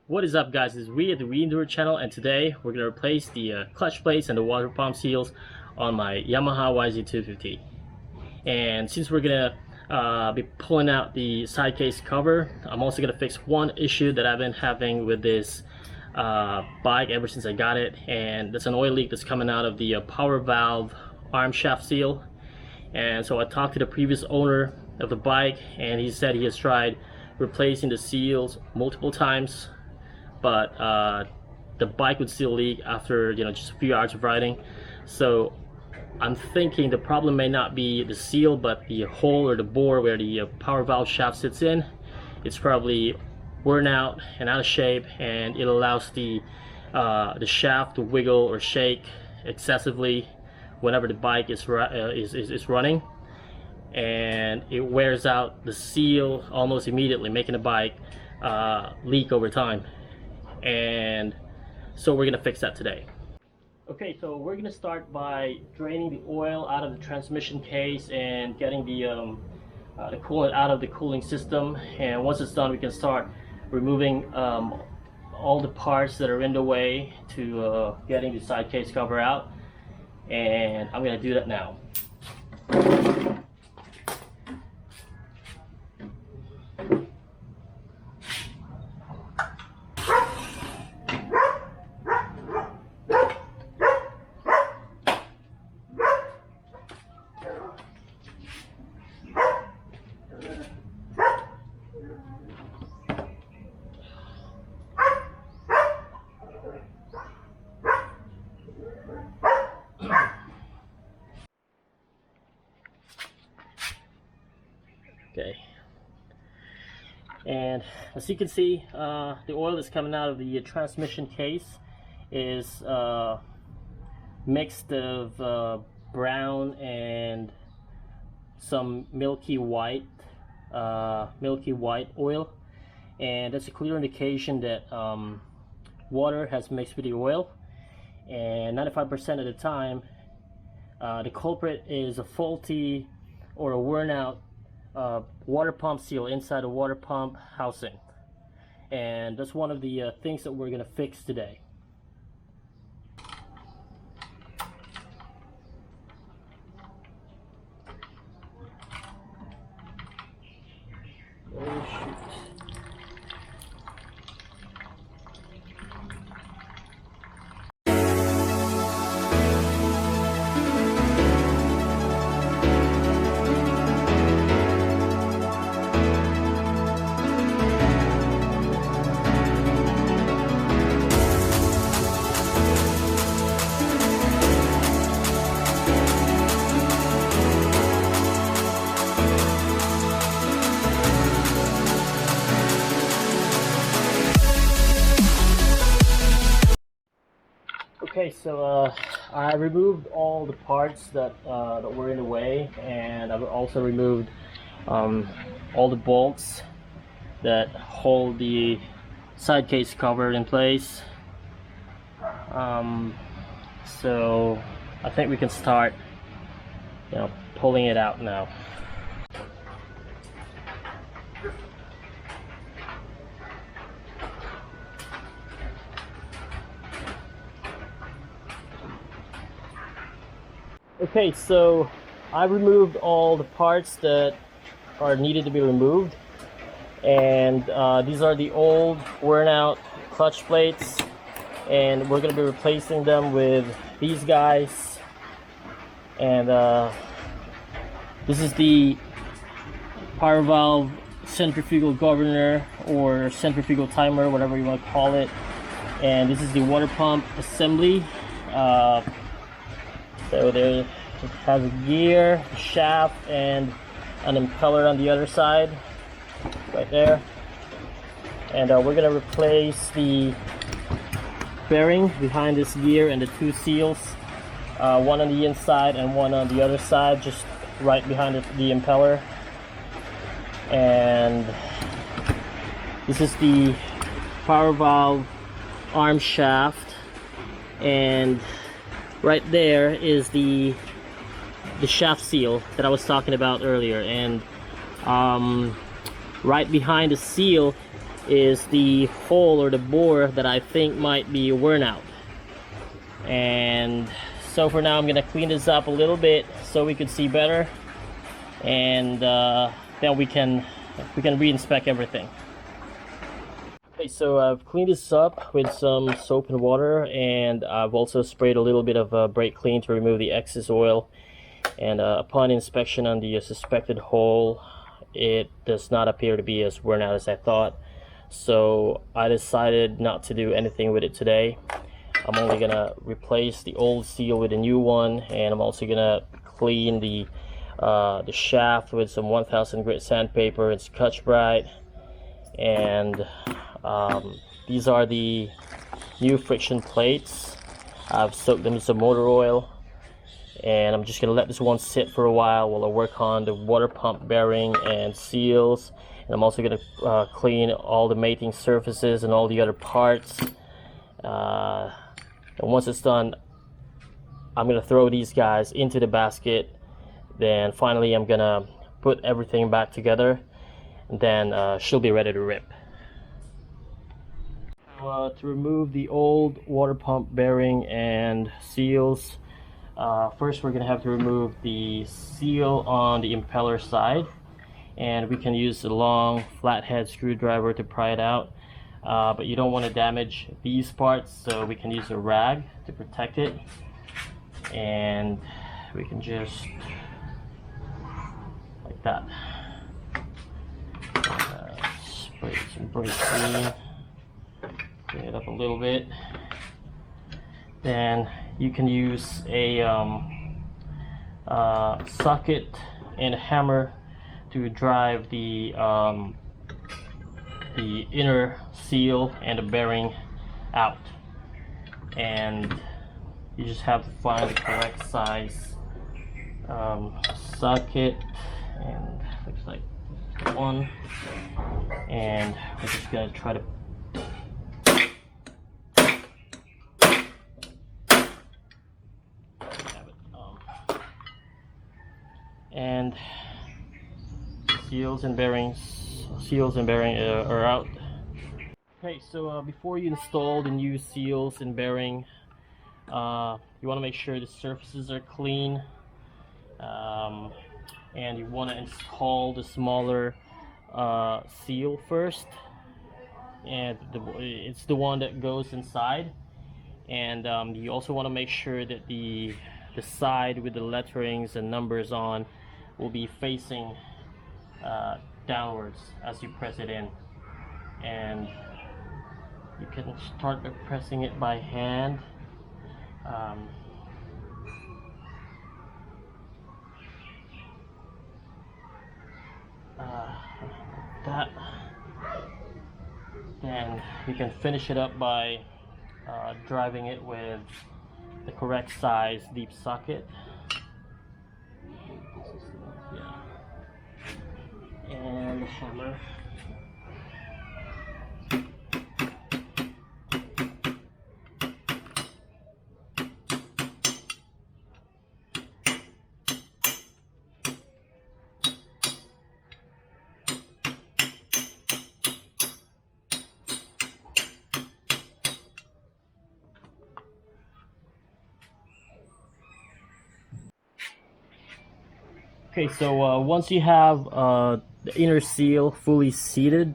What is up, guys? It's we at the Rewayde channel, and today we're going to replace the clutch plates and the water pump seals on my Yamaha YZ250. And since we're going to be pulling out the side case cover, I'm also going to fix one issue that I've been having with this bike ever since I got it, and that's an oil leak that's coming out of the power valve arm shaft seal. And so I talked to the previous owner of the bike, and he said he has tried replacing the seals multiple times, but the bike would still leak after just a few hours of riding. So I'm thinking the problem may not be the seal, but the hole or the bore where the power valve shaft sits in. It's probably worn out and out of shape, and it allows the shaft to wiggle or shake excessively whenever the bike is running, and it wears out the seal almost immediately, making the bike leak over time. And so we're gonna fix that today. Okay, so we're gonna start by draining the oil out of the transmission case and getting the coolant out of the cooling system. And once it's done, we can start removing all the parts that are in the way to getting the side case cover out. And I'm gonna do that now. Okay, and as you can see, the oil that's coming out of the transmission case is mixed of brown and some milky white oil, and that's a clear indication that water has mixed with the oil. And 95% of the time, the culprit is a faulty or a worn out water pump seal inside the water pump housing, and that's one of the things that we're going to fix today. Oh, shoot. Okay, so I removed all the parts that were in the way, and I've also removed all the bolts that hold the side case cover in place. So I think we can start pulling it out now. Okay, so I removed all the parts that are needed to be removed, and these are the old worn out clutch plates, and we're going to be replacing them with these guys. And this is the power valve centrifugal governor or centrifugal timer, whatever you want to call it, and this is the water pump assembly. So there it has a gear, a shaft, and an impeller on the other side, right there. And we're going to replace the bearing behind this gear and the two seals, one on the inside and one on the other side, just right behind the impeller. And this is the power valve arm shaft, and right there is the shaft seal that I was talking about earlier. And right behind the seal is the hole or the bore that I think might be worn out. And so for now I'm gonna clean this up a little bit so we could see better, and then we can re-inspect everything. Okay, so I've cleaned this up with some soap and water, and I've also sprayed a little bit of brake clean to remove the excess oil. And upon inspection on the suspected hole, it does not appear to be as worn out as I thought. So I decided not to do anything with it today. I'm only gonna replace the old seal with a new one, and I'm also gonna clean the shaft with some 1000 grit sandpaper and Scotch-Brite. And these are the new friction plates. I've soaked them in some motor oil, and I'm just gonna let this one sit for a while I work on the water pump bearing and seals. And I'm also gonna clean all the mating surfaces and all the other parts. And once it's done, I'm gonna throw these guys into the basket. Then finally I'm gonna put everything back together, and then she'll be ready to rip. To remove the old water pump bearing and seals, first we're gonna have to remove the seal on the impeller side, and we can use a long flathead screwdriver to pry it out, but you don't want to damage these parts, so we can use a rag to protect it. And we can just like that spray some brake clean, clean it up a little bit. Then you can use a socket and a hammer to drive the inner seal and the bearing out. And you just have to find the correct size socket, and looks like one. And we're just gonna try to and seals and bearing are out. Okay, so before you install the new seals and bearing, you want to make sure the surfaces are clean, and you want to install the smaller seal first, and it's the one that goes inside. And you also want to make sure that the side with the letterings and numbers on will be facing downwards as you press it in. And you can start by pressing it by hand. That. Then you can finish it up by driving it with the correct size deep socket. And the hammer. Okay, so once you have the inner seal fully seated,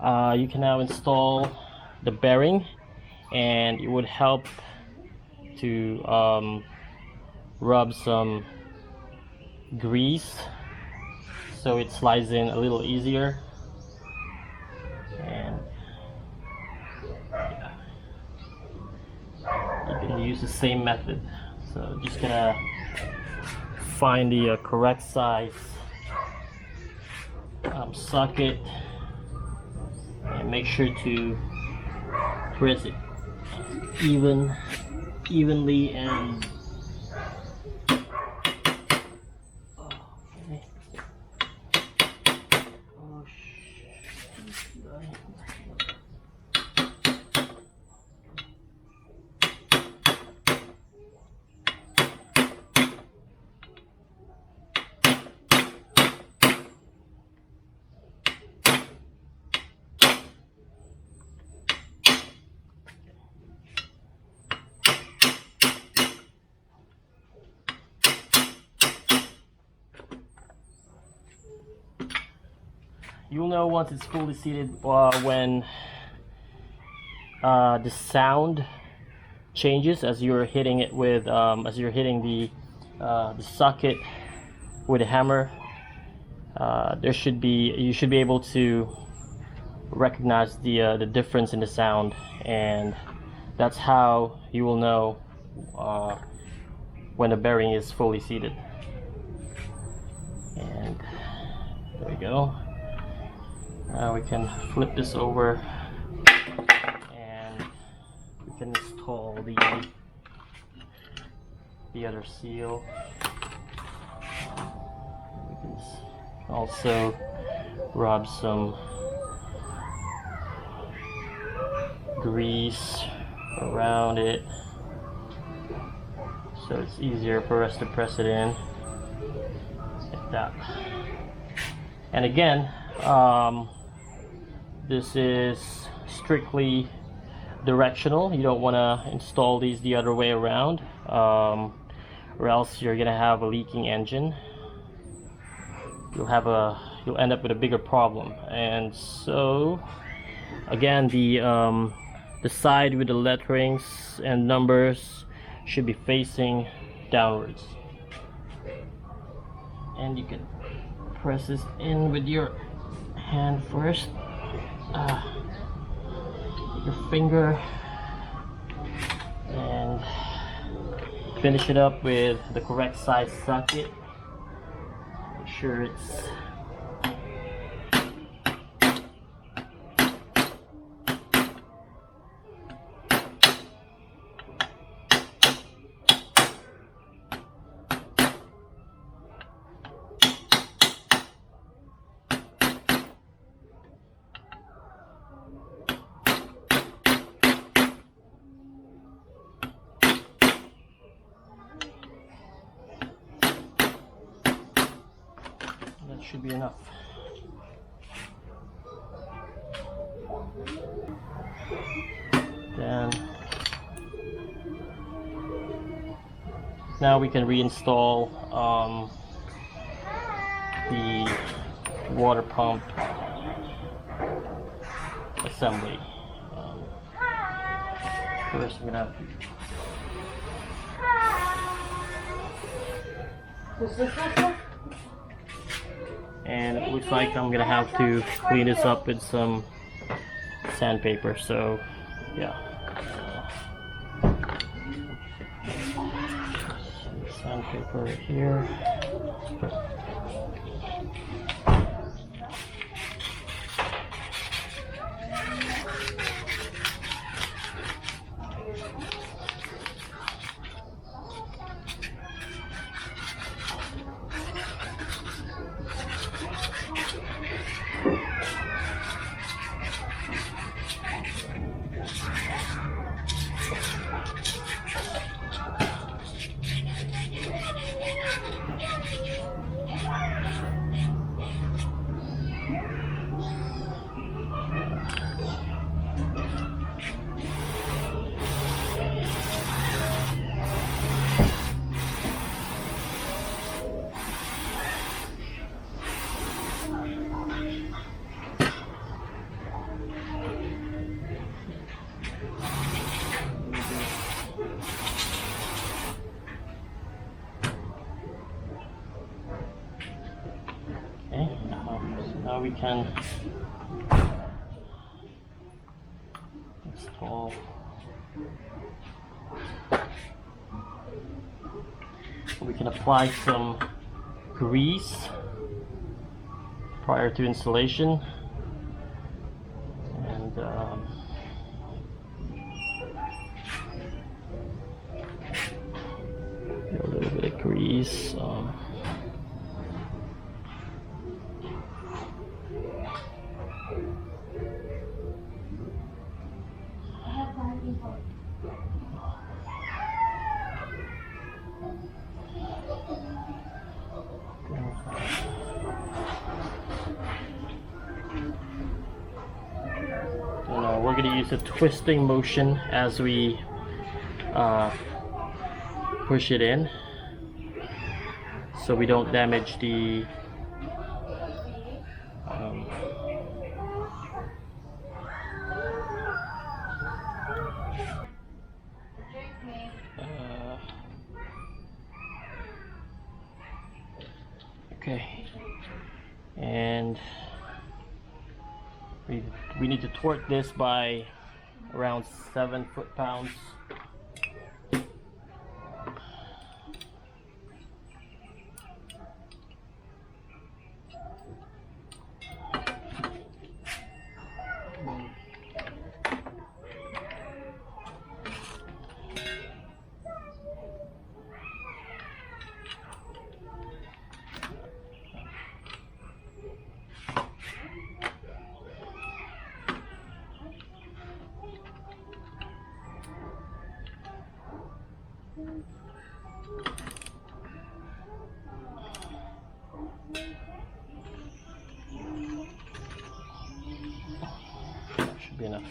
you can now install the bearing, and it would help to rub some grease so it slides in a little easier. And yeah, you can use the same method. So just gonna find the correct size socket, and make sure to press it evenly and okay. Oh, You'll know once it's fully seated when the sound changes as you're hitting it with as you're hitting the socket with a hammer. You should be able to recognize the difference in the sound, and that's how you will know when the bearing is fully seated. And there we go. Now we can flip this over and we can install the other seal. We can also rub some grease around it so it's easier for us to press it in like that. And again, this is strictly directional. You don't want to install these the other way around, or else you're gonna have a leaking engine. You'll end up with a bigger problem. And so again, the side with the letterings and numbers should be facing downwards, and you can press this in with your hand first, your finger, and finish it up with the correct size socket. Make sure it's should be enough. Then now we can reinstall the water pump assembly. First I'm gonna and it looks like I'm gonna have to clean this up with some sandpaper, so yeah. Sandpaper right here. Now we can install apply some grease prior to installation, and a little bit of grease. We're going to use a twisting motion as we push it in, so we don't damage the we need to torque this by around 7 foot-pounds. Should be enough.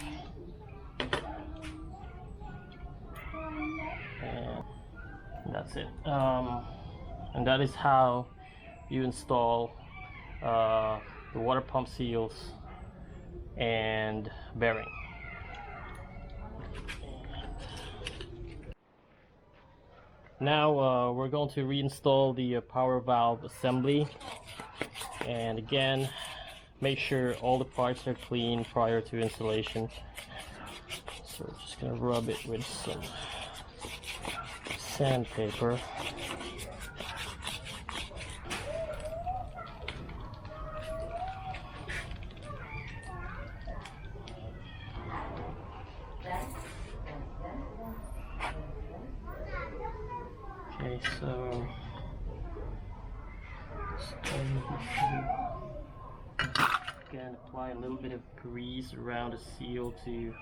And that's it. And that is how you install the water pump seals and bearing. Now we're going to reinstall the power valve assembly, and again, make sure all the parts are clean prior to installation. So we're just going to rub it with some sandpaper. Okay, so again, apply a little bit of grease around the seal to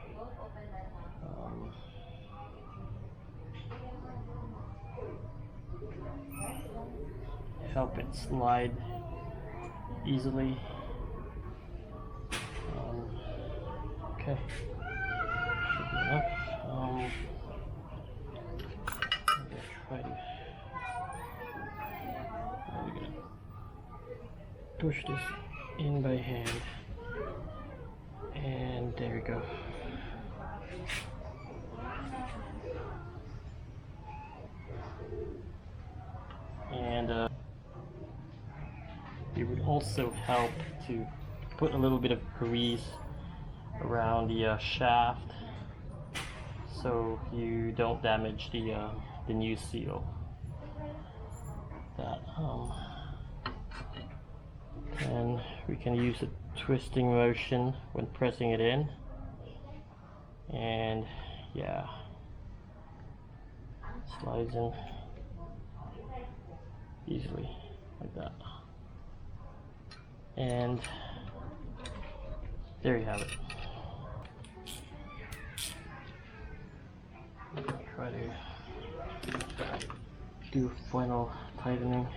help it slide easily. Okay, should be enough. Try to. We're gonna push this in by hand, and there we go. And it would also help to put a little bit of grease around the shaft so you don't damage the new seal. And we can use a twisting motion when pressing it in, and yeah, slides in easily like that. And there you have it. Try to do a final tightening.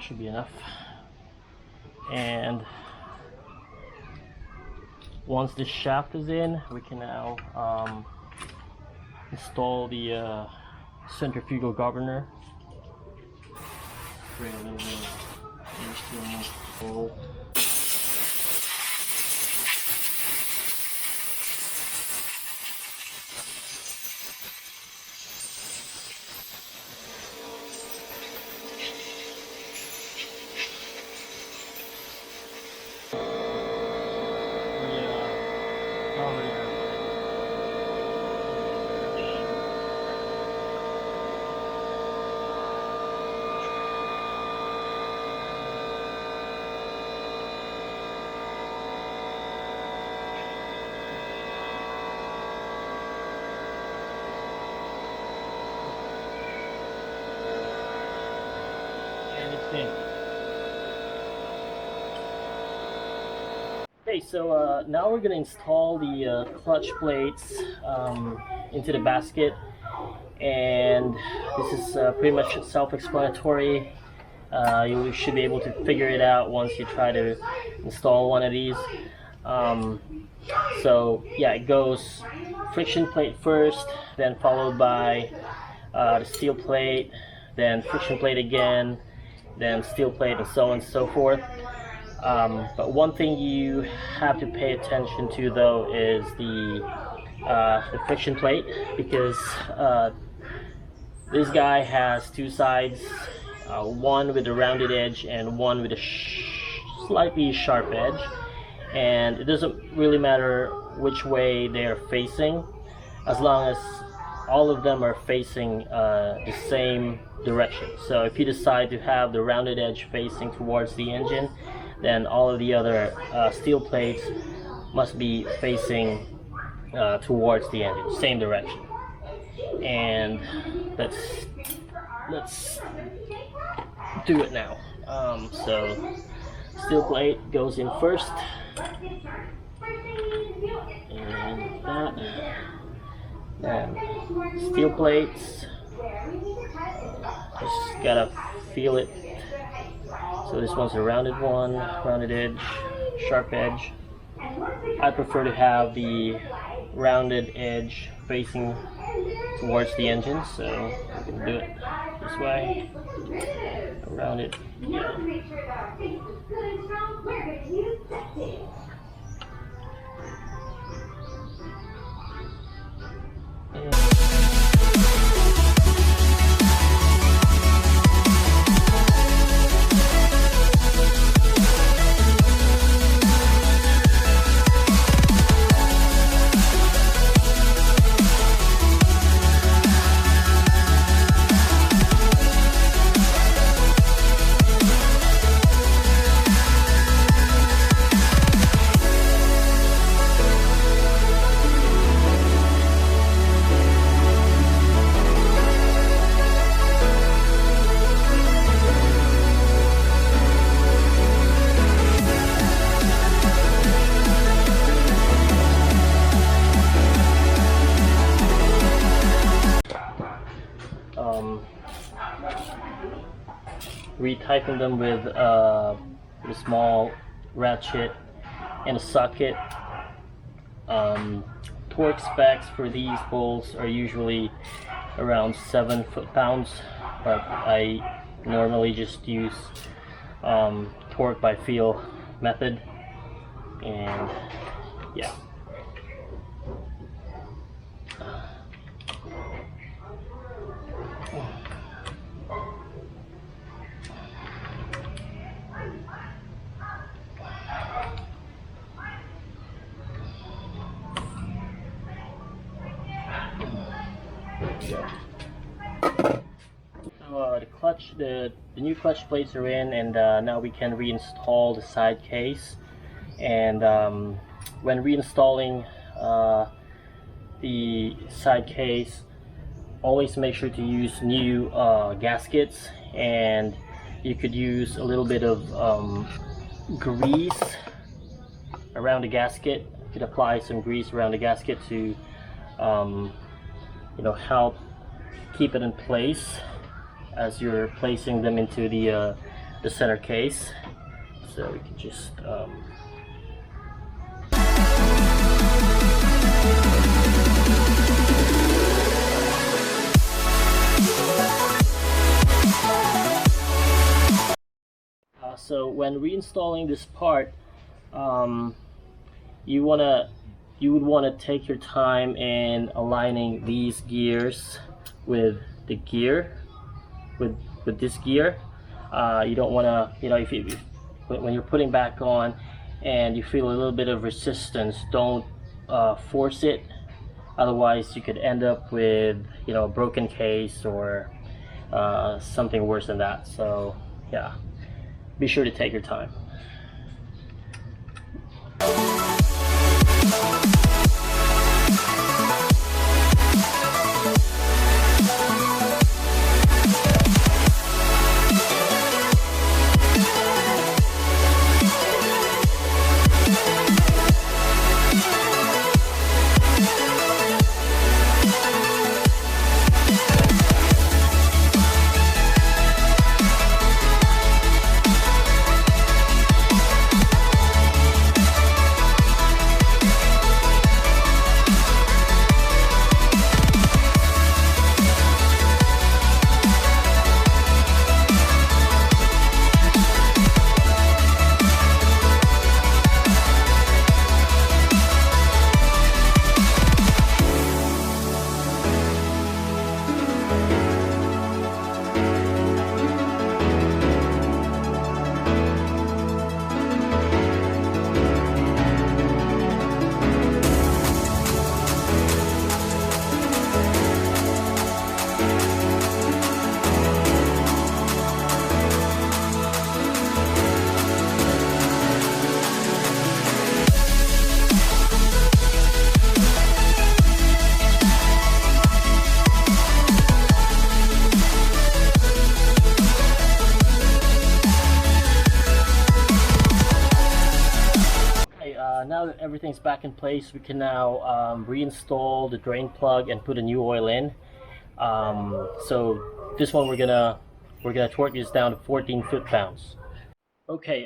Should be enough. And once the shaft is in, we can now install the centrifugal governor. Bring a little bit of bowl. Okay, so now we're going to install the clutch plates into the basket, and this is pretty much self-explanatory. You should be able to figure it out once you try to install one of these. So yeah, it goes friction plate first, then followed by the steel plate, then friction plate again, then steel plate, and so on and so forth. But one thing you have to pay attention to though is the friction plate, because this guy has two sides, one with a rounded edge and one with a slightly sharp edge, and it doesn't really matter which way they are facing, as long as all of them are facing the same direction. So if you decide to have the rounded edge facing towards the engine, then all of the other steel plates must be facing towards the engine, same direction. And let's do it now. So steel plate goes in first, and that. Then steel plates, just gotta feel it. So this one's a rounded one, rounded edge, sharp edge. I prefer to have the rounded edge facing towards the engine, so we can do it this way, around it. Yeah. Retighten them with a small ratchet and a socket. Torque specs for these bolts are usually around 7 foot-pounds, but I normally just use torque by feel method, and yeah. The new clutch plates are in, and now we can reinstall the side case. And when reinstalling the side case, always make sure to use new gaskets, and you could use a little bit of grease around the gasket. You could apply some grease around the gasket to help keep it in place as you're placing them into the center case. So we can just so when reinstalling this part, you would want to take your time in aligning these gears with the gear, with this gear. You don't want to, when you're putting back on and you feel a little bit of resistance, don't force it. Otherwise you could end up with a broken case or something worse than that. So yeah, be sure to take your time. now that everything's back in place, we can now reinstall the drain plug and put a new oil in. So this one we're gonna torque this down to 14 foot-pounds. Okay,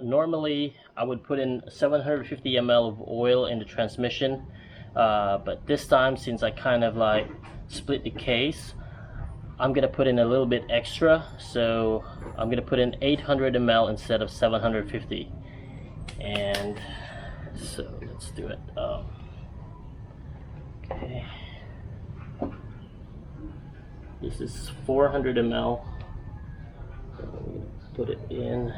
normally I would put in 750 ml of oil in the transmission, but this time, since I kind of like split the case, I'm gonna put in a little bit extra. So I'm gonna put in 800 ml instead of 750. And so let's do it. Okay, this is 400 ml. So I'm gonna put it in.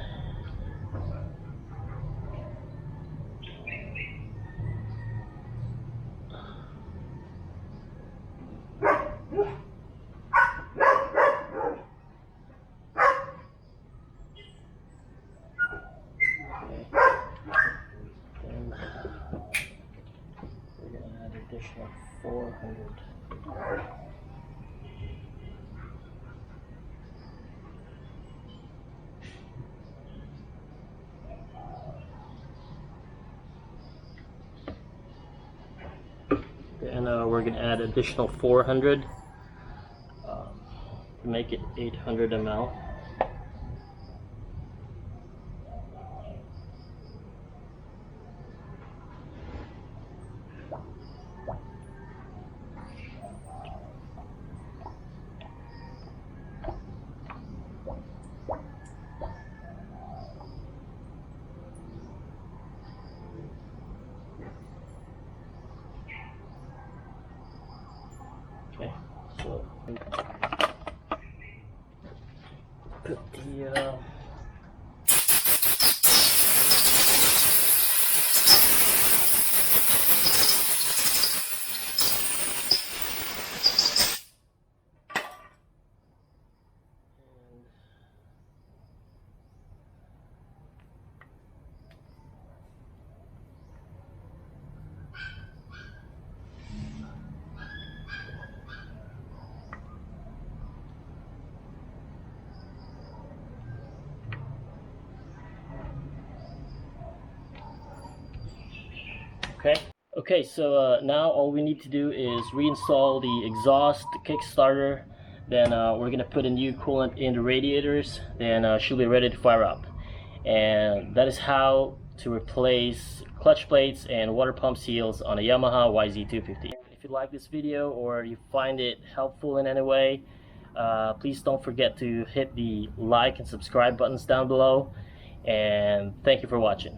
Additional 400. And we're going to add additional 400 to make it 800 ml. Okay, so put the Okay, so now all we need to do is reinstall the exhaust, the Kickstarter, then we're going to put a new coolant in the radiators, then she'll be ready to fire up. And that is how to replace clutch plates and water pump seals on a Yamaha YZ250. If you like this video or you find it helpful in any way, please don't forget to hit the like and subscribe buttons down below, and thank you for watching.